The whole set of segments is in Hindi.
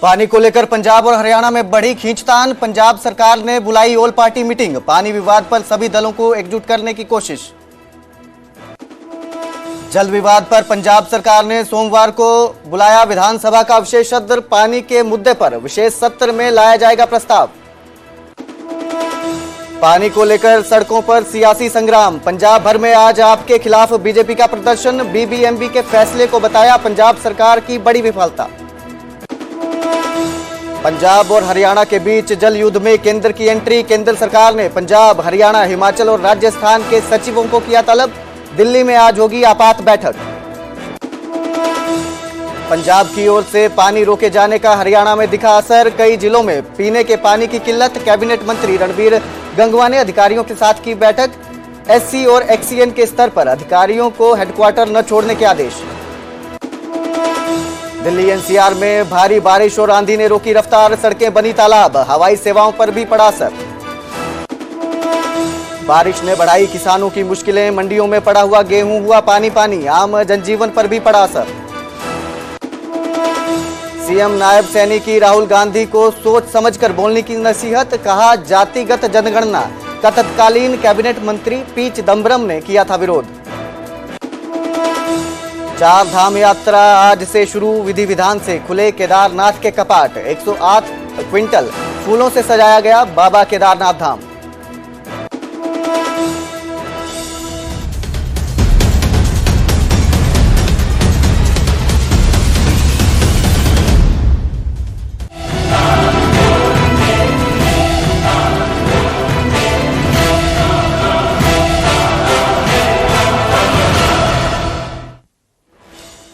पानी को लेकर पंजाब और हरियाणा में बढ़ी खींचतान। पंजाब सरकार ने बुलाई ऑल पार्टी मीटिंग। पानी विवाद पर सभी दलों को एकजुट करने की कोशिश। जल विवाद पर पंजाब सरकार ने सोमवार को बुलाया विधानसभा का विशेष सत्र। पानी के मुद्दे पर विशेष सत्र में लाया जाएगा प्रस्ताव। पानी को लेकर सड़कों पर सियासी संग्राम। पंजाब भर में आज आपके खिलाफ बीजेपी का प्रदर्शन। बीबीएमबी के फैसले को बताया पंजाब सरकार की बड़ी विफलता। पंजाब और हरियाणा के बीच जल युद्ध में केंद्र की एंट्री। केंद्र सरकार ने पंजाब, हरियाणा, हिमाचल और राजस्थान के सचिवों को किया तलब। दिल्ली में आज होगी आपात बैठक। पंजाब की ओर से पानी रोके जाने का हरियाणा में दिखा असर। कई जिलों में पीने के पानी की किल्लत। कैबिनेट मंत्री रणबीर गंगवा ने अधिकारियों के साथ की बैठक। एससी और एक्सीएन के स्तर पर अधिकारियों को हेडक्वार्टर न छोड़ने के आदेश। दिल्ली एनसीआर में भारी बारिश और आंधी ने रोकी रफ्तार। सड़कें बनी तालाब। हवाई सेवाओं पर भी पड़ा असर। बारिश ने बढ़ाई किसानों की मुश्किलें। मंडियों में पड़ा हुआ गेहूं हुआ पानी पानी। आम जनजीवन पर भी पड़ा असर। सीएम नायब सैनी की राहुल गांधी को सोच समझकर बोलने की नसीहत। कहा जातिगत जनगणना का तत्कालीन कैबिनेट मंत्री पी चिदंबरम ने किया था विरोध। चार धाम यात्रा आज से शुरू। विधि विधान से खुले केदारनाथ के कपाट। 108 क्विंटल फूलों से सजाया गया बाबा केदारनाथ धाम।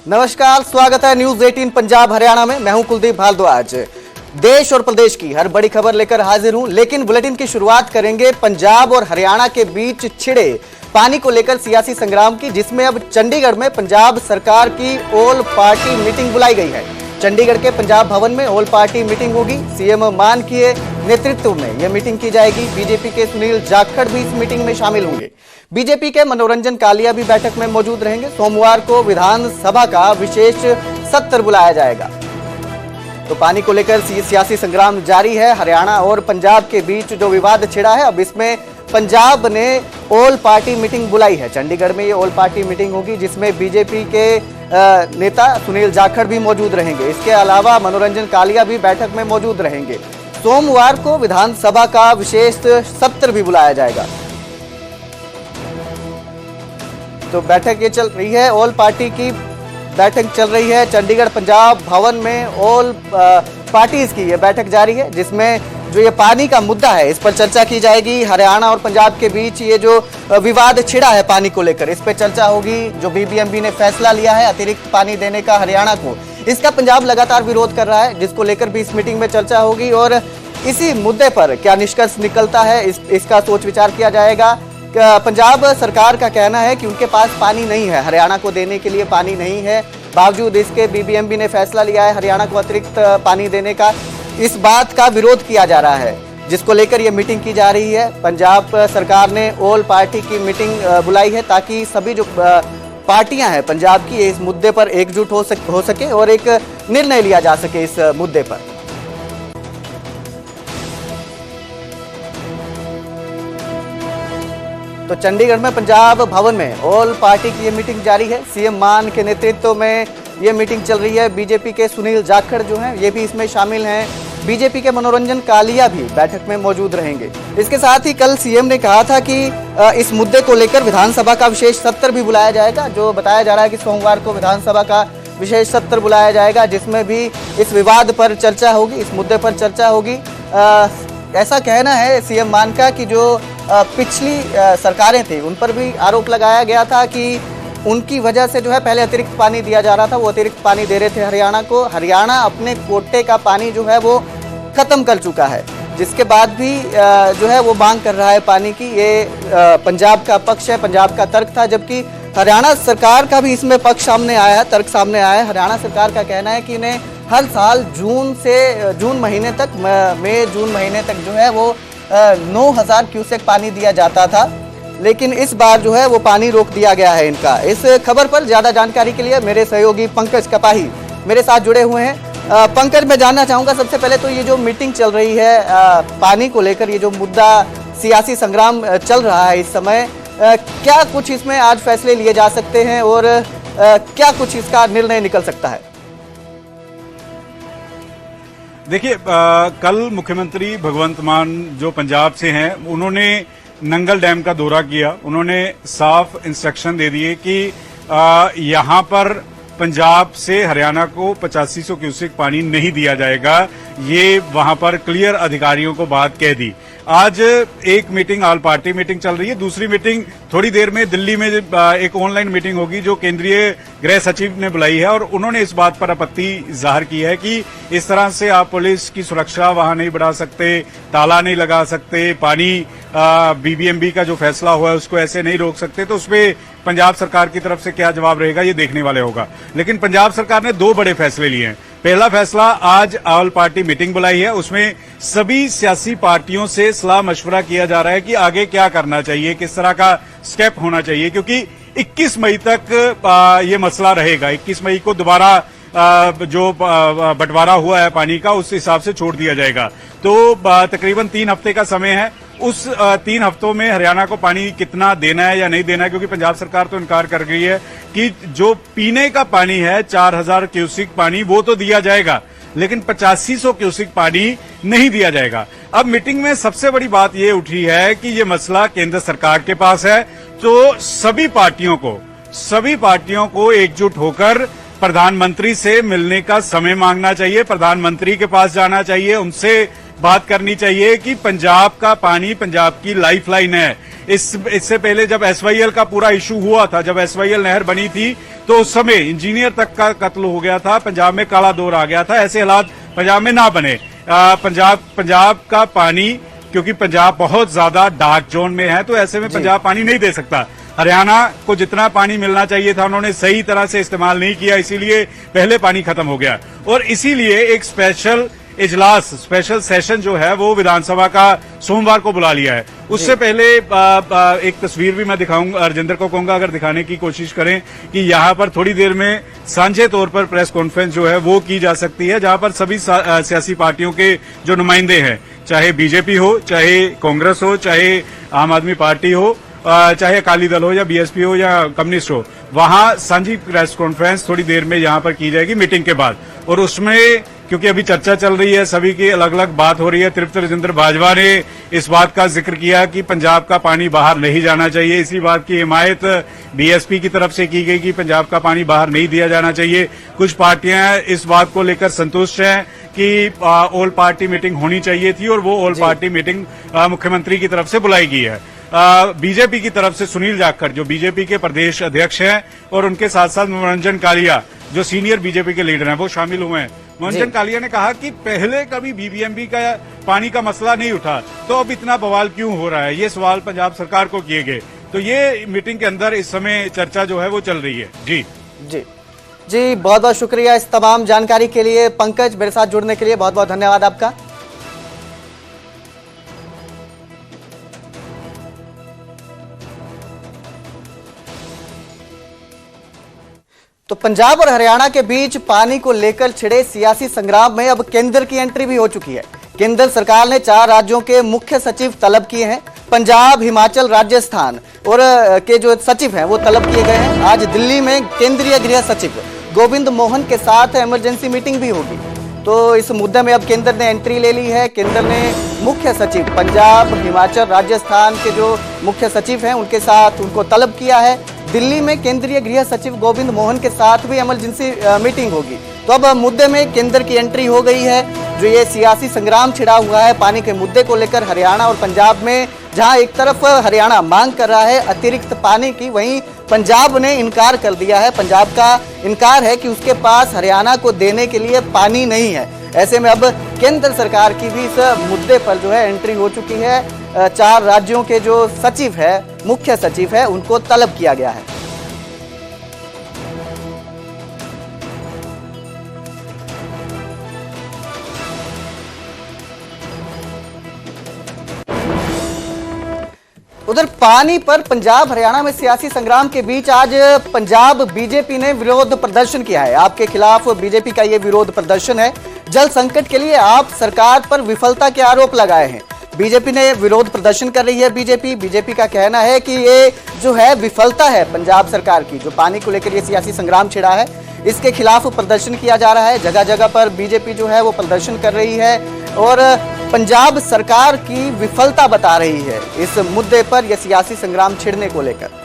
नमस्कार, स्वागत है न्यूज 18 पंजाब हरियाणा में। मैं हूं कुलदीप भारद्वाज। देश और प्रदेश की हर बड़ी खबर लेकर हाजिर हूं, लेकिन बुलेटिन की शुरुआत करेंगे पंजाब और हरियाणा के बीच छिड़े पानी को लेकर सियासी संग्राम की, जिसमें अब चंडीगढ़ में पंजाब सरकार की ऑल पार्टी मीटिंग बुलाई गई है। चंडीगढ़ के पंजाब भवन में ऑल पार्टी मीटिंग होगी। सीएम मान के नेतृत्व में यह मीटिंग की जाएगी। बीजेपी के सुनील जाखड़ भी इस मीटिंग में शामिल होंगे। बीजेपी के मनोरंजन कालिया भी बैठक में मौजूद रहेंगे। सोमवार को विधानसभा का विशेष सत्र बुलाया जाएगा। तो पानी को लेकर सियासी संग्राम जारी है। हरियाणा और पंजाब के बीच जो विवाद छिड़ा है, अब इसमें पंजाब ने ऑल पार्टी मीटिंग बुलाई है। चंडीगढ़ में ये ऑल पार्टी मीटिंग होगी, जिसमें बीजेपी के नेता सुनील जाखड़ भी मौजूद रहेंगे। इसके अलावा मनोरंजन कालिया भी बैठक में मौजूद रहेंगे। सोमवार को विधानसभा का विशेष सत्र भी बुलाया जाएगा। तो बैठक ये चल रही है, ऑल पार्टी की बैठक चल रही है चंडीगढ़ पंजाब भवन में। ऑल पार्टीज की ये बैठक जारी है, जिसमें जो ये पानी का मुद्दा है इस पर चर्चा की जाएगी। हरियाणा और पंजाब के बीच ये जो विवाद छिड़ा है पानी को लेकर, इस पर चर्चा होगी। जो बीबीएमबी ने फैसला लिया है अतिरिक्त पानी देने का हरियाणा को, इसका पंजाब लगातार विरोध कर रहा है, जिसको लेकर भी इस मीटिंग में चर्चा होगी। और इसी मुद्दे पर क्या निष्कर्ष निकलता है, इसका सोच विचार किया जाएगा। पंजाब सरकार का कहना है कि उनके पास पानी नहीं है, हरियाणा को देने के लिए पानी नहीं है। बावजूद इसके बीबीएमबी ने फैसला लिया है हरियाणा को अतिरिक्त पानी देने का। इस बात का विरोध किया जा रहा है, जिसको लेकर यह मीटिंग की जा रही है। पंजाब सरकार ने ऑल पार्टी की मीटिंग बुलाई है, ताकि सभी जो पार्टियां हैं पंजाब की इस मुद्दे पर एकजुट हो सके और एक निर्णय लिया जा सके इस मुद्दे पर। तो चंडीगढ़ में पंजाब भवन में ऑल पार्टी की ये मीटिंग जारी है। सीएम मान के नेतृत्व में ये मीटिंग चल रही है। बीजेपी के सुनील जाखड़ जो हैं ये भी इसमें शामिल हैं। बीजेपी के मनोरंजन कालिया भी बैठक में मौजूद रहेंगे। इसके साथ ही कल सीएम ने कहा था कि इस मुद्दे को लेकर विधानसभा का विशेष सत्र भी बुलाया जाएगा। जो बताया जा रहा है कि सोमवार को विधानसभा का विशेष सत्र बुलाया जाएगा, जिसमें भी इस विवाद पर चर्चा होगी, इस मुद्दे पर चर्चा होगी। ऐसा कहना है सीएम मान का कि जो पिछली सरकारें थी उन पर भी आरोप लगाया गया था कि उनकी वजह से जो है पहले अतिरिक्त पानी दिया जा रहा था, वो अतिरिक्त पानी दे रहे थे हरियाणा को। हरियाणा अपने कोटे का पानी जो है वो खत्म कर चुका है, जिसके बाद भी जो है वो मांग कर रहा है पानी की। ये पंजाब का पक्ष है, पंजाब का तर्क था, जबकि हरियाणा सरकार का भी इसमें पक्ष सामने आया है, तर्क सामने आया है। हरियाणा सरकार का कहना है कि इन्हें हर साल जून महीने तक, मई जून महीने तक जो है वो 9000 क्यूसेक पानी दिया जाता था, लेकिन इस बार जो है वो पानी रोक दिया गया है इनका। इस खबर पर ज्यादा जानकारी के लिए मेरे सहयोगी पंकज कपाही मेरे साथ जुड़े हुए हैं। पंकज, मैं जानना चाहूंगा सबसे पहले तो ये जो मीटिंग चल रही है पानी को लेकर, ये जो मुद्दा सियासी संग्राम चल रहा है इस समय, क्या कुछ इसमें आज फैसले लिए जा सकते हैं और क्या कुछ इसका निर्णय निकल सकता है? देखिए, कल मुख्यमंत्री भगवंत मान जो पंजाब से हैं, उन्होंने नंगल डैम का दौरा किया। उन्होंने साफ इंस्ट्रक्शन दे दिए कि यहां पर पंजाब से हरियाणा को 8500 क्यूसेक पानी नहीं दिया जाएगा। ये वहां पर क्लियर अधिकारियों को बात कह दी। आज एक मीटिंग, ऑल पार्टी मीटिंग चल रही है। दूसरी मीटिंग थोड़ी देर में दिल्ली में एक ऑनलाइन मीटिंग होगी जो केंद्रीय गृह सचिव ने बुलाई है, और उन्होंने इस बात पर आपत्ति जाहिर की है कि इस तरह से आप पुलिस की सुरक्षा वहां नहीं बढ़ा सकते, ताला नहीं लगा सकते, पानी बीबीएमबी का जो फैसला हुआ है उसको ऐसे नहीं रोक सकते। तो उसपे पंजाब सरकार की तरफ से क्या जवाब रहेगा ये देखने वाले होगा। लेकिन पंजाब सरकार ने दो बड़े फैसले लिए हैं। पहला फैसला, आज ऑल पार्टी मीटिंग बुलाई है, उसमें सभी सियासी पार्टियों से सलाह मशवरा किया जा रहा है कि आगे क्या करना चाहिए, किस तरह का स्टेप होना चाहिए, क्योंकि 21 मई तक ये मसला रहेगा। 21 मई को दोबारा जो बंटवारा हुआ है पानी का, उस हिसाब से छोड़ दिया जाएगा। तो तकरीबन 3 हफ्ते का समय है। उस 3 हफ्तों में हरियाणा को पानी कितना देना है या नहीं देना है, क्योंकि पंजाब सरकार तो इनकार कर गई है कि जो पीने का पानी है 4000 क्यूसेक पानी वो तो दिया जाएगा, लेकिन 8500 क्यूसेक पानी नहीं दिया जाएगा। अब मीटिंग में सबसे बड़ी बात ये उठी है कि ये मसला केंद्र सरकार के पास है, तो सभी पार्टियों को एकजुट होकर प्रधानमंत्री से मिलने का समय मांगना चाहिए। प्रधानमंत्री के पास जाना चाहिए, उनसे बात करनी चाहिए कि पंजाब का पानी पंजाब की लाइफलाइन है। इससे पहले जब एसवाईएल का पूरा इशू हुआ था, जब एसवाईएल नहर बनी थी, तो उस समय इंजीनियर तक का कत्ल हो गया था, पंजाब में काला दौर आ गया था। ऐसे हालात पंजाब में ना बने। पंजाब का पानी, क्योंकि पंजाब बहुत ज्यादा डार्क जोन में है, तो ऐसे में पंजाब पानी नहीं दे सकता। हरियाणा को जितना पानी मिलना चाहिए था उन्होंने सही तरह से इस्तेमाल नहीं किया, इसीलिए पहले पानी खत्म हो गया। और इसीलिए एक स्पेशल सेशन जो है वो विधानसभा का सोमवार को बुला लिया है। उससे पहले एक तस्वीर भी मैं दिखाऊंगा, अर्जिंदर को कहूंगा अगर दिखाने की कोशिश करें कि यहाँ पर थोड़ी देर में साझे तौर पर प्रेस कॉन्फ्रेंस जो है वो की जा सकती है, जहां पर सभी सियासी पार्टियों के जो नुमाइंदे हैं, चाहे बीजेपी हो, चाहे कांग्रेस हो, चाहे आम आदमी पार्टी हो, चाहे अकाली दल हो या बीएसपी हो या कम्युनिस्ट हो, वहां साझी प्रेस कॉन्फ्रेंस थोड़ी देर में यहां पर की जाएगी मीटिंग के बाद। और उसमें क्योंकि अभी चर्चा चल रही है, सभी की अलग अलग बात हो रही है। तृप्त राजेंद्र बाजवा ने इस बात का जिक्र किया कि पंजाब का पानी बाहर नहीं जाना चाहिए। इसी बात की हिमायत बीएसपी की तरफ से की गई कि पंजाब का पानी बाहर नहीं दिया जाना चाहिए। कुछ पार्टियां इस बात को लेकर संतुष्ट हैं कि ऑल पार्टी मीटिंग होनी चाहिए थी, और वो ऑल पार्टी मीटिंग मुख्यमंत्री की तरफ से बुलाई गई है। बीजेपी की तरफ से सुनील जाखड़ जो बीजेपी के प्रदेश अध्यक्ष हैं, और उनके साथ साथ मनोरंजन कालिया जो सीनियर बीजेपी के लीडर हैं, वो शामिल हुए हैं। मनोरंजन कालिया ने कहा कि पहले कभी बीबीएमबी का पानी का मसला नहीं उठा, तो अब इतना बवाल क्यों हो रहा है, ये सवाल पंजाब सरकार को किए गए। तो ये मीटिंग के अंदर इस समय चर्चा जो है वो चल रही है। जी जी जी, बहुत बहुत शुक्रिया इस तमाम जानकारी के लिए। पंकज, मेरे साथ जुड़ने के लिए बहुत बहुत धन्यवाद आपका। तो पंजाब और हरियाणा के बीच पानी को लेकर छिड़े सियासी संग्राम में अब केंद्र की एंट्री भी हो चुकी है। केंद्र सरकार ने 4 राज्यों के मुख्य सचिव तलब किए हैं। पंजाब, हिमाचल, राजस्थान और के जो सचिव हैं वो तलब किए गए हैं। आज दिल्ली में केंद्रीय गृह सचिव गोविंद मोहन के साथ इमरजेंसी मीटिंग भी होगी। तो इस मुद्दे में अब केंद्र ने एंट्री ले ली है। केंद्र ने मुख्य सचिव पंजाब, हिमाचल, राजस्थान के जो मुख्य सचिव हैं उनके साथ उनको तलब किया है। दिल्ली में केंद्रीय गृह सचिव गोविंद मोहन के साथ भी इमरजेंसी मीटिंग होगी। तो अब मुद्दे में केंद्र की एंट्री हो गई है। जो ये सियासी संग्राम छिड़ा हुआ है पानी के मुद्दे को लेकर हरियाणा और पंजाब में, जहां एक तरफ हरियाणा मांग कर रहा है अतिरिक्त पानी की, वहीं पंजाब ने इनकार कर दिया है। पंजाब का इनकार है कि उसके पास हरियाणा को देने के लिए पानी नहीं है। ऐसे में अब केंद्र सरकार की भी इस मुद्दे पर जो है एंट्री हो चुकी है। 4 राज्यों के जो सचिव है, मुख्य सचिव है, उनको तलब किया गया है। उधर पानी पर पंजाब हरियाणा में सियासी संग्राम के बीच आज पंजाब बीजेपी ने विरोध प्रदर्शन किया है। आपके खिलाफ बीजेपी का यह विरोध प्रदर्शन है। जल संकट के लिए आप सरकार पर विफलता के आरोप लगाए हैं। बीजेपी ने विरोध प्रदर्शन कर रही है। बीजेपी का कहना है कि ये जो है विफलता है पंजाब सरकार की, जो पानी को लेकर ये सियासी संग्राम छिड़ा है, इसके खिलाफ प्रदर्शन किया जा रहा है। जगह जगह पर बीजेपी जो है वो प्रदर्शन कर रही है और पंजाब सरकार की विफलता बता रही है इस मुद्दे पर यह सियासी संग्राम छिड़ने को लेकर।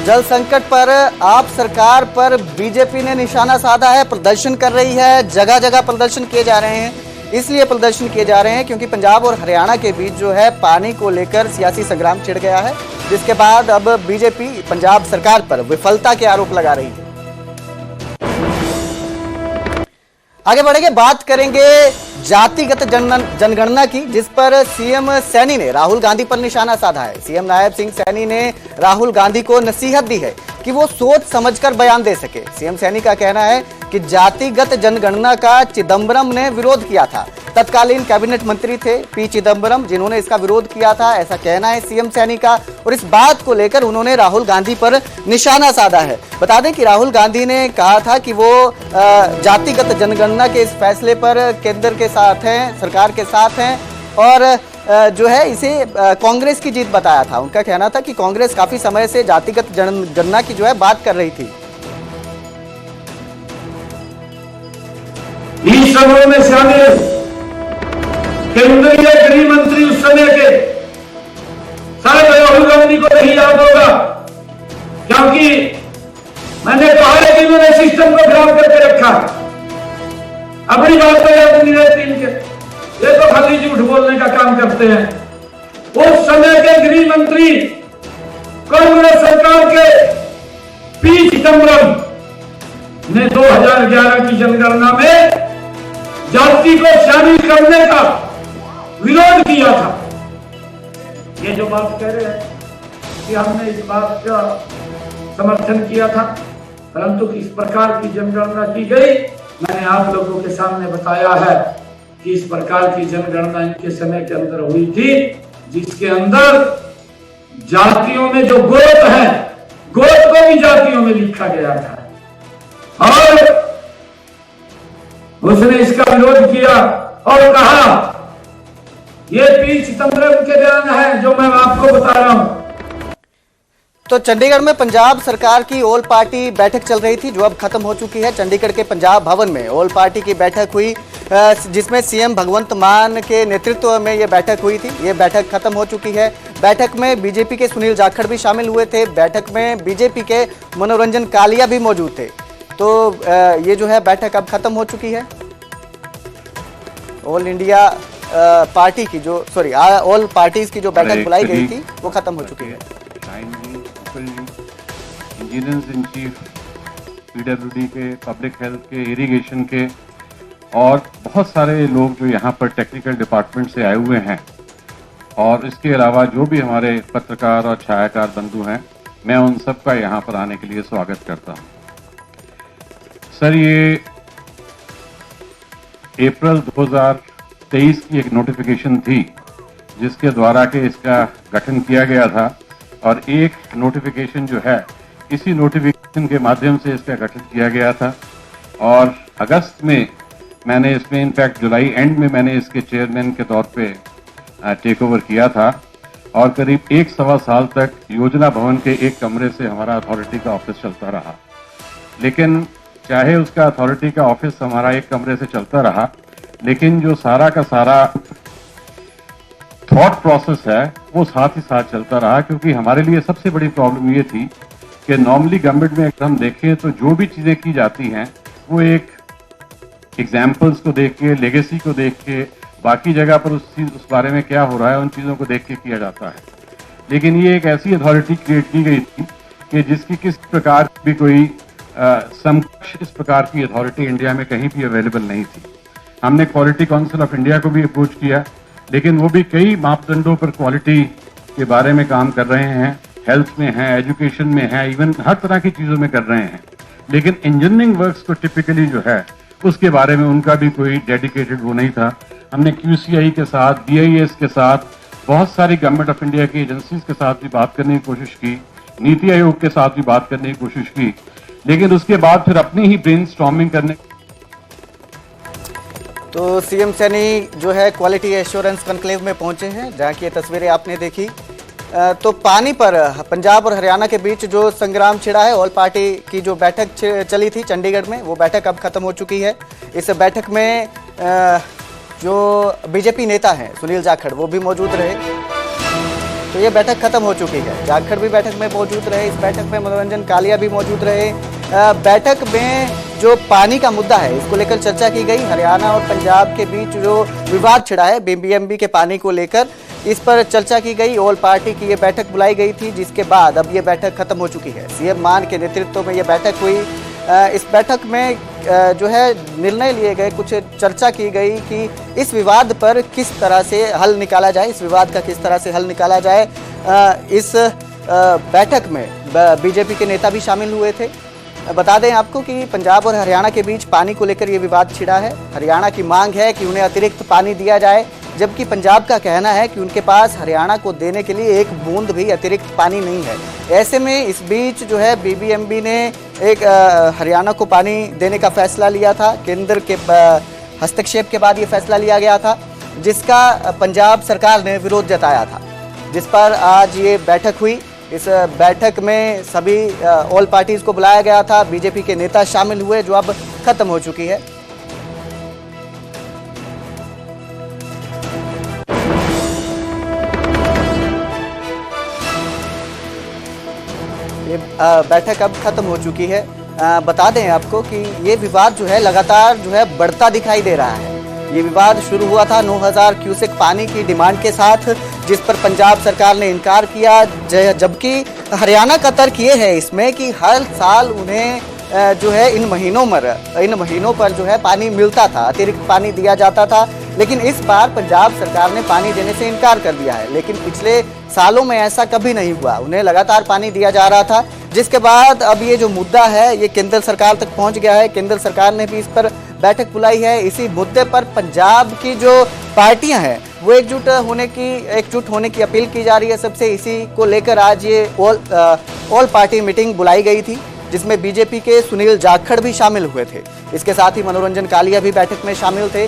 जल संकट पर आप सरकार पर बीजेपी ने निशाना साधा है, प्रदर्शन कर रही है। जगह जगह प्रदर्शन किए जा रहे हैं। इसलिए प्रदर्शन किए जा रहे हैं क्योंकि पंजाब और हरियाणा के बीच जो है पानी को लेकर सियासी संग्राम छिड़ गया है, जिसके बाद अब बीजेपी पंजाब सरकार पर विफलता के आरोप लगा रही है। आगे बढ़ेंगे, बात करेंगे जातिगत जनगणना की, जिस पर सीएम सैनी ने राहुल गांधी पर निशाना साधा है। सीएम नायब सिंह सैनी ने राहुल गांधी को नसीहत दी है कि वो सोच समझकर बयान दे सके। सीएम सैनी का कहना है कि जातिगत जनगणना का चिदंबरम ने विरोध किया था। तत्कालीन कैबिनेट मंत्री थे पी चिदंबरम, जिन्होंने इसका विरोध किया था, ऐसा कहना है सीएम सैनी का। और इस बात को लेकर उन्होंने राहुल गांधी पर निशाना साधा है। बता दें कि राहुल गांधी ने कहा था कि वो जातिगत जनगणना के इस फैसले पर केंद्र के साथ हैं, सरकार के साथ हैं और जो है इसे कांग्रेस की जीत बताया था। उनका कहना था कि कांग्रेस काफी समय से जातिगत जनगणना की जो है बात कर रही थी। इस समूह में शामिल केंद्रीय गृह मंत्री उस समय के शायद राहुल गांधी को नहीं याद होगा, क्योंकि मैंने कहा है कि उन्होंने सिस्टम को खराब करके रखा। अपनी बात तो याद नहीं रहती इनके, ये तो खाली झूठ बोलने का काम करते हैं। उस समय के गृह मंत्री कांग्रेस सरकार के पी चिदंबरम ने 2011 की जनगणना में जाति को शामिल करने का विरोध किया था। ये जो बात कह रहे हैं कि हमने इस बात का समर्थन किया था, परंतु किस प्रकार की जनगणना की गई मैंने आप लोगों के सामने बताया है कि इस प्रकार की जनगणना इनके समय के अंदर हुई थी, जिसके अंदर जातियों में जो गोत्र है, गोत्र को भी जातियों में लिखा गया था और उसने इसका विरोध किया और कहा ये पी चिदंबरम के बयान है जो मैं आपको बता रहा हूं। तो चंडीगढ़ में पंजाब सरकार की ऑल पार्टी बैठक चल रही थी, जो अब खत्म हो चुकी है। चंडीगढ़ के पंजाब भवन में ऑल पार्टी की बैठक हुई, जिसमें सीएम भगवंत मान के नेतृत्व में यह बैठक हुई थी। ये बैठक खत्म हो चुकी है। बैठक में बीजेपी के सुनील जाखड़ भी शामिल हुए थे। बैठक में बीजेपी के मनोरंजन कालिया भी मौजूद थे। तो ये जो है बैठक अब खत्म हो चुकी है। ऑल इंडिया पार्टी की जो ऑल पार्टीज की जो बैठक बुलाई गई थी वो खत्म हो चुकी है। इंजीनियर्स इन चीफ पीडब्ल्यूडी के, पब्लिक हेल्थ के, इरिगेशन के और बहुत सारे लोग जो यहाँ पर टेक्निकल डिपार्टमेंट से आए हुए हैं, और इसके अलावा जो भी हमारे पत्रकार और छायाकार बंधु हैं, मैं उन सब का यहाँ पर आने के लिए स्वागत करता हूँ। सर, ये अप्रैल 2023 की एक नोटिफिकेशन थी जिसके द्वारा के इसका गठन किया गया था, और एक नोटिफिकेशन जो है इसी नोटिफिकेशन के माध्यम से इसका गठन किया गया था। और अगस्त में मैंने इसमें, इनफैक्ट जुलाई एंड में मैंने इसके चेयरमैन के तौर पे टेक ओवर किया था, और करीब 1-1.25 साल तक योजना भवन के एक कमरे से हमारा अथॉरिटी का ऑफिस चलता रहा। लेकिन चाहे उसका अथॉरिटी का ऑफिस हमारा एक कमरे से चलता रहा, लेकिन जो सारा का सारा थॉट प्रोसेस है वो साथ ही साथ चलता रहा, क्योंकि हमारे लिए सबसे बड़ी प्रॉब्लम ये थी कि नॉर्मली गवर्नमेंट में अगर हम देखें तो जो भी चीजें की जाती हैं वो एक एग्जाम्पल्स को देख के, लेगेसी को देख के, बाकी जगह पर उस बारे में क्या हो रहा है उन चीजों को देख के किया जाता है। लेकिन ये एक ऐसी अथॉरिटी क्रिएट की गई थी कि जिसकी किस प्रकार भी कोई समकक्ष इस प्रकार की अथॉरिटी इंडिया में कहीं भी अवेलेबल नहीं थी। हमने क्वालिटी काउंसिल ऑफ इंडिया को भी अप्रोच किया, लेकिन वो भी कई मापदंडों पर क्वालिटी के बारे में काम कर रहे हैं, हेल्थ में है, एजुकेशन में है, इवन हर तरह की चीजों में कर रहे हैं। लेकिन इंजीनियरिंग वर्क्स को टिपिकली जो है उसके बारे में उनका भी कोई डेडिकेटेड वो नहीं था। हमने QCI के साथ, BIS के साथ, बहुत सारी गवर्नमेंट ऑफ इंडिया की एजेंसीज के साथ भी बात करने की कोशिश की, नीति आयोग के साथ भी बात करने की कोशिश की, लेकिन उसके बाद फिर अपनी ही ब्रेनस्टॉर्मिंग करने। तो सीएम सैनी जो है क्वालिटी एश्योरेंस कॉन्क्लेव में पहुंचे हैं, जहां की ये तस्वीरें आपने देखी। तो पानी पर पंजाब और हरियाणा के बीच जो संग्राम छिड़ा है, ऑल पार्टी की जो बैठक चली थी चंडीगढ़ में, वो बैठक अब खत्म हो चुकी है। इस बैठक में जो बीजेपी नेता हैं सुनील जाखड़, वो भी मौजूद रहे। तो ये बैठक खत्म हो चुकी है। जाखड़ भी बैठक में मौजूद रहे। इस बैठक में मनोरंजन कालिया भी मौजूद रहे। बैठक में जो पानी का मुद्दा है, इसको लेकर चर्चा की गई। हरियाणा और पंजाब के बीच जो विवाद छिड़ा है BBMB के पानी को लेकर, इस पर चर्चा की गई। ऑल पार्टी की ये बैठक बुलाई गई थी, जिसके बाद अब ये बैठक खत्म हो चुकी है। सीएम मान के नेतृत्व में ये बैठक हुई। इस बैठक में जो है निर्णय लिए गए, कुछ चर्चा की गई कि इस विवाद पर किस तरह से हल निकाला जाए, इस विवाद का किस तरह से हल निकाला जाए। इस बैठक में बीजेपी के नेता भी शामिल हुए थे। बता दें आपको कि पंजाब और हरियाणा के बीच पानी को लेकर ये विवाद छिड़ा है। हरियाणा की मांग है कि उन्हें अतिरिक्त पानी दिया जाए, जबकि पंजाब का कहना है कि उनके पास हरियाणा को देने के लिए एक बूंद भी अतिरिक्त पानी नहीं है। ऐसे में इस बीच जो है BBMB ने एक हरियाणा को पानी देने का फैसला लिया था। केंद्र के हस्तक्षेप के बाद ये फैसला लिया गया था, जिसका पंजाब सरकार ने विरोध जताया था, जिस पर आज ये बैठक हुई। इस बैठक में सभी ऑल पार्टीज को बुलाया गया था। बीजेपी के नेता शामिल हुए, जो अब खत्म हो चुकी है। ये बैठक अब खत्म हो चुकी है। बता दें आपको कि ये विवाद जो है लगातार जो है बढ़ता दिखाई दे रहा है। ये विवाद शुरू हुआ था 9000 क्यूसेक पानी की डिमांड के साथ, जिस पर पंजाब सरकार ने इनकार किया, जबकि हरियाणा का तर्क ये है इसमें कि हर साल उन्हें जो है इन महीनों पर जो है पानी मिलता था, अतिरिक्त पानी दिया जाता था। लेकिन इस बार पंजाब सरकार ने पानी देने से इनकार कर दिया है। लेकिन पिछले सालों में ऐसा कभी नहीं हुआ, उन्हें लगातार पानी दिया जा रहा था, जिसके बाद अब ये जो मुद्दा है ये केंद्र सरकार तक पहुंच गया है। केंद्र सरकार ने भी इस पर बैठक बुलाई है। इसी मुद्दे पर पंजाब की जो पार्टियां हैं वो एकजुट होने की अपील की जा रही है सबसे। इसी को लेकर आज ये ऑल पार्टी मीटिंग बुलाई गई थी, जिसमें बीजेपी के सुनील जाखड़ भी शामिल हुए थे। इसके साथ ही मनोरंजन कालिया भी बैठक में शामिल थे।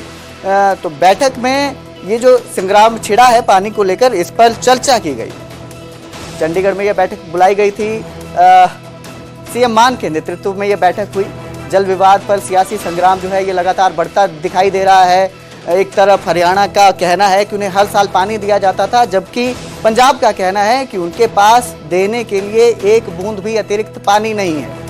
तो बैठक में ये जो संग्राम छिड़ा है पानी को लेकर, इस पर चर्चा की गई। चंडीगढ़ में यह बैठक बुलाई गई थी। सीएम मान के नेतृत्व में यह बैठक हुई। जल विवाद पर सियासी संग्राम जो है ये लगातार बढ़ता दिखाई दे रहा है। एक तरफ हरियाणा का कहना है कि उन्हें हर साल पानी दिया जाता था, जबकि पंजाब का कहना है कि उनके पास देने के लिए एक बूंद भी अतिरिक्त पानी नहीं है।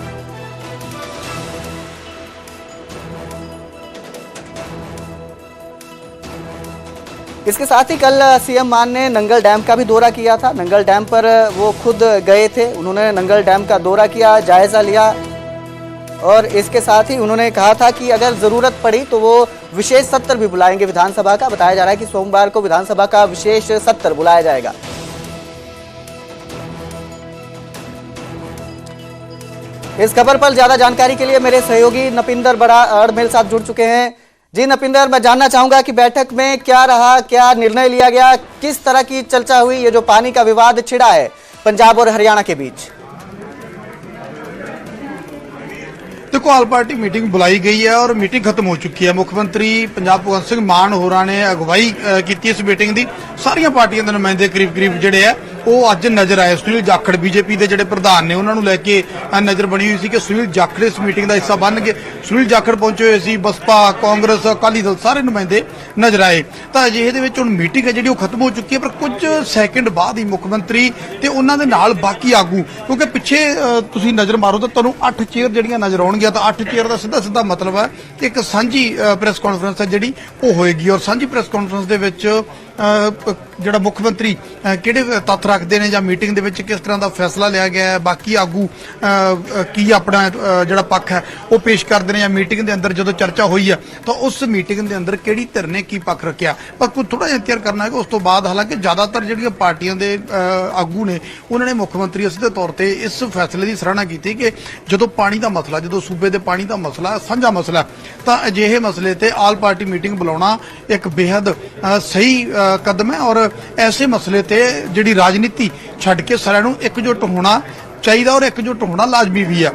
इसके साथ ही कल सीएम मान ने नंगल डैम का भी दौरा किया था। नंगल डैम पर वो खुद गए थे। उन्होंने नंगल डैम का दौरा किया, जायजा लिया, और इसके साथ ही उन्होंने कहा था कि अगर जरूरत पड़ी तो वो विशेष सत्र भी बुलाएंगे विधानसभा का। बताया जा रहा है कि सोमवार को विधानसभा का विशेष सत्र बुलाया जाएगा। इस खबर पर ज्यादा जानकारी के लिए मेरे सहयोगी नपिंदर बराड़ मेरे साथ जुड़ चुके हैं। जी नपिंदर, मैं जानना चाहूंगा कि बैठक में क्या रहा, क्या निर्णय लिया गया, किस तरह की चर्चा हुई, ये जो पानी का विवाद छिड़ा है पंजाब और हरियाणा के बीच? देखो, ऑल पार्टी मीटिंग बुलाई गई है और मीटिंग खत्म हो चुकी है। मुख्यमंत्री पंजाब भगवंत सिंह मान होरां ने अगवाई की इस मीटिंग की। सारिया पार्टियां के नुमाइंदे करीब जिहड़े है ਉਹ ਅੱਜ ਨਜ਼ਰ ਆਏ। ਸੁਨੀਲ ਜਾਖੜ ਬੀਜੇਪੀ ਦੇ ਜਿਹੜੇ ਪ੍ਰਧਾਨ ਨੇ ਉਹਨਾਂ ਨੂੰ ਲੈ ਕੇ ਨਜ਼ਰ ਬਣੀ ਹੋਈ ਸੀ ਕਿ ਸੁਨੀਲ ਜਾਖੜ ਇਸ ਮੀਟਿੰਗ ਦਾ ਹਿੱਸਾ ਬਣਨਗੇ। ਸੁਨੀਲ ਜਾਖੜ ਪਹੁੰਚੇ ਹੋਏ ਸੀ, ਬਸਪਾ, ਕਾਂਗਰਸ, ਅਕਾਲੀ ਦਲ ਸਾਰੇ ਨੁਮਾਇੰਦੇ ਨਜ਼ਰ ਆਏ। ਤਾਂ ਅਜਿਹੇ ਦੇ ਵਿੱਚ ਹੁਣ ਮੀਟਿੰਗ ਹੈ ਜਿਹੜੀ ਉਹ ਖਤਮ ਹੋ ਚੁੱਕੀ ਹੈ, ਪਰ ਕੁਝ ਸੈਕਿੰਡ ਬਾਅਦ ਹੀ ਮੁੱਖ ਮੰਤਰੀ ਤੇ ਉਹਨਾਂ ਦੇ ਨਾਲ ਬਾਕੀ ਆਗੂ, ਕਿਉਂਕਿ ਪਿੱਛੇ ਤੁਸੀਂ ਨਜ਼ਰ ਮਾਰੋ ਤਾਂ ਤੁਹਾਨੂੰ 8 ਚੇਅਰ ਜਿਹੜੀਆਂ ਨਜ਼ਰ ਆਉਣਗੀਆਂ, ਤਾਂ 8 ਚੇਅਰ ਦਾ ਸਿੱਧਾ ਮਤਲਬ ਹੈ ਕਿ ਇੱਕ ਸਾਂਝੀ ਪ੍ਰੈਸ ਕਾਨਫਰੰਸ ਹੈ ਜਿਹੜੀ ਉਹ ਹੋਏਗੀ। ਔਰ ਸਾਂਝੀ ਪ੍ਰੈਸ ਕਾਨਫਰੰਸ ਦੇ ਵਿੱਚ ਜਿਹੜਾ ਮੁੱਖ ਮੰਤਰੀ ਕਿਹੜੇ ਤੱਥ ਰੱਖਦੇ ਨੇ ਜਾਂ ਮੀਟਿੰਗ ਦੇ ਵਿੱਚ ਕਿਸ ਤਰ੍ਹਾਂ ਦਾ ਫੈਸਲਾ ਲਿਆ ਗਿਆ ਹੈ, ਬਾਕੀ ਆਗੂ ਕੀ ਆਪਣਾ ਜਿਹੜਾ ਪੱਖ ਹੈ ਉਹ ਪੇਸ਼ ਕਰਦੇ ਨੇ, ਜਾਂ ਮੀਟਿੰਗ ਦੇ ਅੰਦਰ ਜਦੋਂ ਚਰਚਾ ਹੋਈ ਹੈ ਤਾਂ ਉਸ ਮੀਟਿੰਗ ਦੇ ਅੰਦਰ ਕਿਹੜੀ ਧਿਰ ਨੇ ਕੀ ਪੱਖ ਰੱਖਿਆ, ਪਰ ਕੋਈ ਥੋੜਾ ਜਿਹਾ ਇੰਤਜ਼ਾਰ ਕਰਨਾ ਹੈ ਕਿ ਉਸ ਤੋਂ ਬਾਅਦ ਹਾਲਾਂਕਿ ਜ਼ਿਆਦਾਤਰ ਜਿਹੜੀਆਂ ਪਾਰਟੀਆਂ ਦੇ ਆਗੂ ਨੇ ਉਹਨਾਂ ਨੇ ਮੁੱਖ ਮੰਤਰੀ ਸਿੱਧੇ ਤੌਰ ਤੇ ਇਸ ਫੈਸਲੇ ਦੀ ਸਰਾਹਨਾ ਕੀਤੀ ਕਿ ਜਦੋਂ ਪਾਣੀ ਦਾ ਮਸਲਾ, ਜਦੋਂ ਸੂਬੇ ਦੇ ਪਾਣੀ ਦਾ ਮਸਲਾ ਸਾਂਝਾ ਮਸਲਾ, ਤਾਂ ਅਜਿਹੇ ਮਸਲੇ ਤੇ ਆਲ ਪਾਰਟੀ ਮੀਟਿੰਗ ਬੁਲਾਉਣਾ ਇੱਕ ਬੇहद ਸਹੀ ਕਦਮ ਹੈ। ਔਰ ਐਸੇ ਮਸਲੇ ਤੇ ਜਿਹੜੀ ਰਾਜਨੀਤੀ ਛੱਡ ਕੇ ਸਾਰਿਆਂ ਨੂੰ ਇਕਜੁੱਟ ਹੋਣਾ ਚਾਹੀਦਾ ਔਰ ਇਕਜੁੱਟ ਹੋਣਾ ਲਾਜ਼ਮੀ ਵੀ ਹੈ।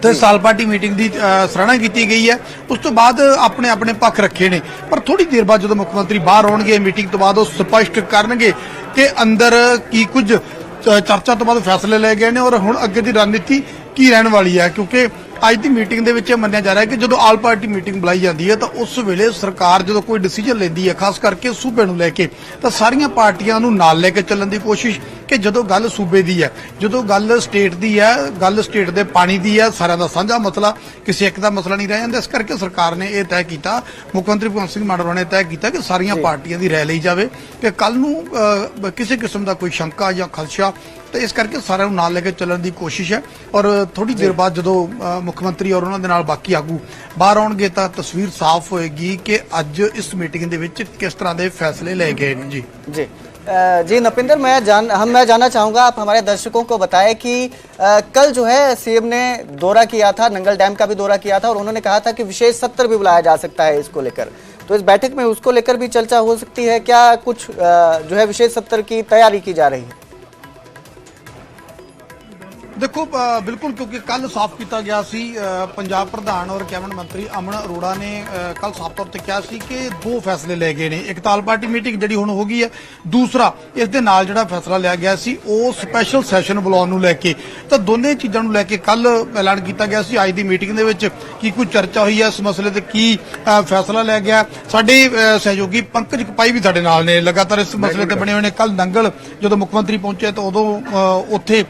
ਤੇ ਸਾਲ ਪਾਰਟੀ ਮੀਟਿੰਗ ਦੀ ਸਰਾਹਨਾ ਕੀਤੀ ਗਈ ਹੈ। ਉਸ ਤੋਂ ਬਾਅਦ ਆਪਣੇ ਆਪਣੇ ਪੱਖ ਰੱਖੇ ਨੇ, ਪਰ ਥੋੜੀ ਦੇਰ ਬਾਅਦ ਜਦੋਂ ਮੁੱਖ ਮੰਤਰੀ ਬਾਹਰ ਆਉਣਗੇ ਮੀਟਿੰਗ ਤੋਂ ਬਾਅਦ ਉਹ ਸਪਸ਼ਟ ਕਰਨਗੇ ਕਿ ਅੰਦਰ ਕੀ ਕੁਝ ਚਰਚਾ ਤੋਂ ਬਾਅਦ ਫੈਸਲੇ ਲਏ ਗਏ ਨੇ ਔਰ ਹੁਣ ਅੱਗੇ ਦੀ ਰਣਨੀਤੀ ਕੀ ਰਹਿਣ ਵਾਲੀ ਹੈ। ਕਿਉਂਕਿ ਅੱਜ ਦੀ ਮੀਟਿੰਗ ਦੇ ਵਿੱਚ ਇਹ ਮੰਨਿਆ ਜਾ ਰਿਹਾ ਹੈ ਕਿ ਜਦੋਂ ਆਲ ਪਾਰਟੀ ਮੀਟਿੰਗ ਬੁਲਾਈ ਜਾਂਦੀ ਹੈ ਤਾਂ ਉਸ ਵੇਲੇ ਸਰਕਾਰ ਜਦੋਂ ਕੋਈ ਡਿਸੀਜਨ ਲੈਂਦੀ ਹੈ, ਖਾਸ ਕਰਕੇ ਸੂਬੇ ਨੂੰ ਲੈ ਕੇ, ਤਾਂ ਸਾਰੀਆਂ ਪਾਰਟੀਆਂ ਨੂੰ ਨਾਲ ਲੈ ਕੇ ਚੱਲਣ ਦੀ ਕੋਸ਼ਿਸ਼, ਕਿ ਜਦੋਂ ਗੱਲ ਸੂਬੇ ਦੀ ਹੈ, ਜਦੋਂ ਗੱਲ ਸਟੇਟ ਦੀ ਹੈ, ਗੱਲ ਸਟੇਟ ਦੇ ਪਾਣੀ ਦੀ ਹੈ, ਸਾਰਿਆਂ ਦਾ ਸਾਂਝਾ ਮਸਲਾ, ਕਿਸੇ ਇੱਕ ਦਾ ਮਸਲਾ ਨਹੀਂ ਰਹਿ ਜਾਂਦਾ। ਇਸ ਕਰਕੇ ਸਰਕਾਰ ਨੇ ਇਹ ਤੈਅ ਕੀਤਾ, ਮੁੱਖ ਮੰਤਰੀ ਭਗਵੰਤ ਸਿੰਘ ਮਾਨ ਨੇ ਤੈਅ ਕੀਤਾ ਕਿ ਸਾਰੀਆਂ ਪਾਰਟੀਆਂ ਦੀ ਰਾਏ ਲਈ ਜਾਵੇ ਕਿ ਕੱਲ ਨੂੰ ਕਿਸੇ ਕਿਸਮ ਦਾ ਕੋਈ ਸ਼ੰਕਾ ਜਾਂ ਖਦਸ਼ਾ, ਤੇ ਇਸ ਕਰਕੇ ਸਾਰਿਆਂ ਨੂੰ ਨਾਲ ਲੈ ਕੇ ਚੱਲਣ ਦੀ ਕੋਸ਼ਿਸ਼ ਹੈ। ਔਰ ਥੋੜੀ ਦੇਰ ਬਾਅਦ ਜਦੋਂ ਮੁੱਖ ਮੰਤਰੀ ਔਰ ਉਹਨਾਂ ਦੇ ਨਾਲ ਬਾਕੀ ਆਗੂ ਬਾਹਰ ਆਉਣਗੇ ਤਾਂ ਤਸਵੀਰ ਸਾਫ਼ ਹੋਏਗੀ ਕਿ ਅੱਜ ਇਸ ਮੀਟਿੰਗ ਦੇ ਵਿੱਚ किस तरह के फैसले ले गए जी। जी जी नपिंदर, मैं जानना चाहूँगा, आप हमारे दर्शकों को बताएं कि कल जो है सीएम ने दौरा किया था, नंगल डैम का भी दौरा किया था और उन्होंने कहा था कि विशेष सत्र भी बुलाया जा सकता है इसको लेकर, तो इस बैठक में उसको लेकर भी चर्चा हो सकती है क्या? कुछ जो है विशेष सत्र की तैयारी की जा रही है? देखो बिल्कुल, क्योंकि कल साफ किया गया सी, पंजाब प्रधान और कैबिनेट मंत्री अमन अरोड़ा ने कल साफ तौर पर कहा सी कि दो फैसले ले गए ने। एक ताल पार्टी मीटिंग जिहड़ी हुण हो गई है, दूसरा इस दे नाल जिहड़ा फैसला लिया गया सी वो स्पैशल सैशन बुलाउण नूं लैके, तो दोने चीज़ां नूं लैके कल ऐलान किया गया सी। अज दी मीटिंग दे विच की कुछ चर्चा हुई है, इस मसले ते की फैसला लिया गया। साडे सहयोगी पंकज कपाई भी साडे नाल ने, लगातार इस मसले ते बने हुए ने। कल नंगल जदों मुख मंत्री पहुंचे तो उदों उत्थे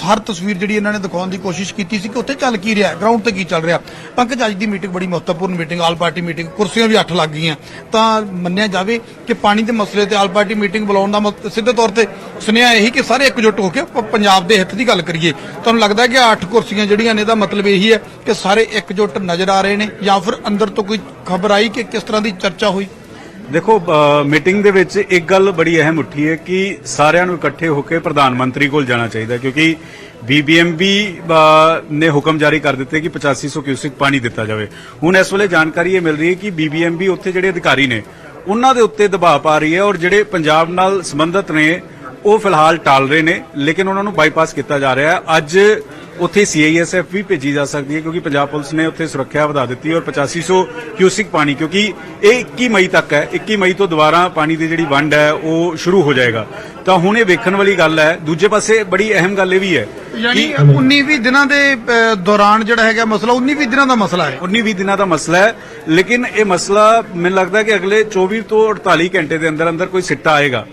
हर तस्वीर ਜਿਹੜੀ ਇਹਨਾਂ ਨੇ ਦਿਖਾਉਣ ਦੀ ਕੋਸ਼ਿਸ਼ ਕੀਤੀ ਸੀ ਕਿ ਉੱਥੇ ਚੱਲ ਕੀ ਰਿਹਾ, ਗਰਾਊਂਡ ਤੇ ਕੀ ਚੱਲ ਰਿਹਾ। ਪੰਕਜ, ਅੱਜ ਦੀ ਮੀਟਿੰਗ ਬੜੀ ਮਹੱਤਵਪੂਰਨ ਮੀਟਿੰਗ, ਆਲ ਪਾਰਟੀ ਮੀਟਿੰਗ, ਕੁਰਸੀਆਂ ਵੀ 8 ਲੱਗ ਗਈਆਂ, ਤਾਂ ਮੰਨਿਆ ਜਾਵੇ ਕਿ ਪਾਣੀ ਦੇ ਮਸਲੇ ਤੇ ਆਲ ਪਾਰਟੀ ਮੀਟਿੰਗ ਬੁਲਾਉਣ ਦਾ ਸਿੱਧੇ ਤੌਰ ਤੇ ਸੁਨੇਹਾ ਇਹੀ ਕਿ ਸਾਰੇ ਇਕਜੁੱਟ ਹੋ ਕੇ ਪੰਜਾਬ ਦੇ ਹਿੱਤ ਦੀ ਗੱਲ ਕਰੀਏ। ਤੁਹਾਨੂੰ ਲੱਗਦਾ ਕਿ 8 ਕੁਰਸੀਆਂ ਜਿਹੜੀਆਂ ਨੇ, ਇਹਦਾ ਮਤਲਬ ਇਹੀ ਹੈ ਕਿ ਸਾਰੇ ਇਕਜੁੱਟ ਨਜ਼ਰ ਆ ਰਹੇ ਨੇ, ਜਾਂ ਫਿਰ ਅੰਦਰ ਤੋਂ ਕੋਈ ਖਬਰ ਆਈ ਕਿ ਕਿਸ ਤਰ੍ਹਾਂ ਦੀ ਚਰਚਾ ਹੋਈ? देखो, मीटिंग ਦੇ ਵਿੱਚ ਇੱਕ ਗੱਲ ਬੜੀ ਅਹਿਮ ਉੱਠੀ ਹੈ ਕਿ ਸਾਰਿਆਂ ਨੂੰ ਇਕੱਠੇ ਹੋ ਕੇ ਪ੍ਰਧਾਨ ਮੰਤਰੀ ਕੋਲ ਜਾਣਾ ਚਾਹੀਦਾ, ਕਿਉਂਕਿ BBMB ਨੇ ਹੁਕਮ ਜਾਰੀ ਕਰ ਦਿੱਤੇ ਕਿ 8500 ਕਿਊਸਿਕ ਪਾਣੀ ਦਿੱਤਾ ਜਾਵੇ। ਹੁਣ ਇਸ ਵੇਲੇ ਜਾਣਕਾਰੀ ਇਹ ਮਿਲ ਰਹੀ ਹੈ ਕਿ BBMB ਉੱਥੇ ਜਿਹੜੇ ਅਧਿਕਾਰੀ ਨੇ ਉਹਨਾਂ ਦੇ ਉੱਤੇ ਦਬਾਅ ਪਾ ਰਹੀ ਹੈ, ਔਰ ਜਿਹੜੇ ਪੰਜਾਬ ਨਾਲ ਸੰਬੰਧਿਤ ਨੇ ਉਹ ਫਿਲਹਾਲ ਟਾਲ ਰਹੇ ਨੇ, ਲੇਕਿਨ ਉਹਨਾਂ ਨੂੰ ਬਾਈਪਾਸ ਕੀਤਾ ਜਾ ਰਿਹਾ ਹੈ। ਅੱਜ ਉੱਥੇ CISF ਵੀ ਭੇਜੀ ਜਾ ਸਕਦੀ ਹੈ, ਕਿਉਂਕਿ ਪੰਜਾਬ ਪੁਲਿਸ ਨੇ ਉੱਥੇ ਸੁਰੱਖਿਆ ਵਧਾ ਦਿੱਤੀ, ਔਰ 8500 ਕਿਊਸਿਕ ਪਾਣੀ, ਕਿਉਂਕਿ ਇਹ 21 ਮਈ ਤੱਕ ਹੈ, 21 ਮਈ ਤੋਂ ਦੁਬਾਰਾ ਪਾਣੀ ਦੀ ਜਿਹੜੀ ਵੰਡ ਹੈ ਉਹ ਸ਼ੁਰੂ ਹੋ ਜਾਏਗਾ। ਤਾਂ ਹੁਣ ਇਹ ਵੇਖਣ ਵਾਲੀ ਗੱਲ ਹੈ। ਦੂਜੇ ਪਾਸੇ ਬੜੀ ਅਹਿਮ ਗੱਲ ਇਹ ਵੀ ਹੈ, ਯਾਨੀ 19-20 ਦਿਨਾਂ ਦੇ ਦੌਰਾਨ ਜਿਹੜਾ ਹੈਗਾ ਮਸਲਾ 19-20 ਦਿਨਾਂ ਦਾ ਮਸਲਾ ਹੈ, 19-20 ਦਿਨਾਂ ਦਾ ਮਸਲਾ ਹੈ, ਲੇਕਿਨ ਇਹ ਮਸਲਾ ਮੈਨੂੰ ਲੱਗਦਾ ਕਿ ਅਗਲੇ 24 ਤੋਂ 48 ਘੰਟੇ ਦੇ ਅੰਦਰ ਅੰਦਰ ਕੋਈ ਸਿੱਟਾ ਆਏਗਾ।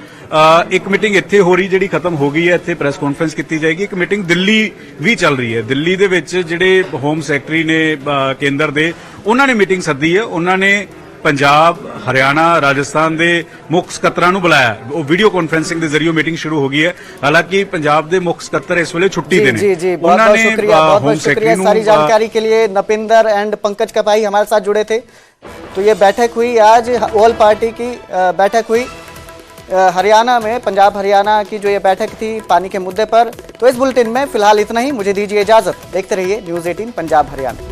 ਇੱਕ ਮੀਟਿੰਗ ਇੱਥੇ ਹੋ ਰਹੀ ਜਿਹੜੀ ਖਤਮ ਹੋ ਗਈ ਹੈ, ਇੱਥੇ ਪ੍ਰੈਸ ਕਾਨਫਰੰਸ ਕੀਤੀ ਜਾਏਗੀ। ਇੱਕ ਮੀਟਿੰਗ ਦਿੱਲੀ ਵੀ ਚੱਲ ਰਹੀ ਹੈ, ਦਿੱਲੀ ਦੇ ਵਿੱਚ ਜਿਹੜੇ ਹੋਮ ਸੈਕਟਰੀ ਨੇ ਕੇਂਦਰ ਦੇ, ਉਹਨਾਂ ਨੇ ਮੀਟਿੰਗ ਸੱਦੀ ਹੈ। ਉਹਨਾਂ ਨੇ ਪੰਜਾਬ, ਹਰਿਆਣਾ, ਰਾਜਸਥਾਨ ਦੇ ਮੁੱਖ ਸਕੱਤਰਾਂ ਨੂੰ ਬੁਲਾਇਆ। ਉਹ ਵੀਡੀਓ ਕਾਨਫਰੰਸਿੰਗ ਦੇ ਜ਼ਰੀਏ ਮੀਟਿੰਗ ਸ਼ੁਰੂ ਹੋ ਗਈ ਹੈ। ਹਾਲਾਂकि पंजाब के मुख्य सकत्तर इस वेले छुट्टी देने। जी जी, बहुत बहुत शुक्रिया, बहुत बहुत शुक्रिया सारी जानकारी के लिए। नपिंदर एंड पंकज कपाई हमारे साथ जुड़े थे। तो ये बैठक हुई आज, ऑल पार्टी की बैठक हुई हरियाणा में, पंजाब हरियाणा की जो ये बैठक थी पानी के मुद्दे पर। तो इस बुलेटिन में फिलहाल इतना ही, मुझे दीजिए इजाजत। देखते रहिए News 18 पंजाब हरियाणा।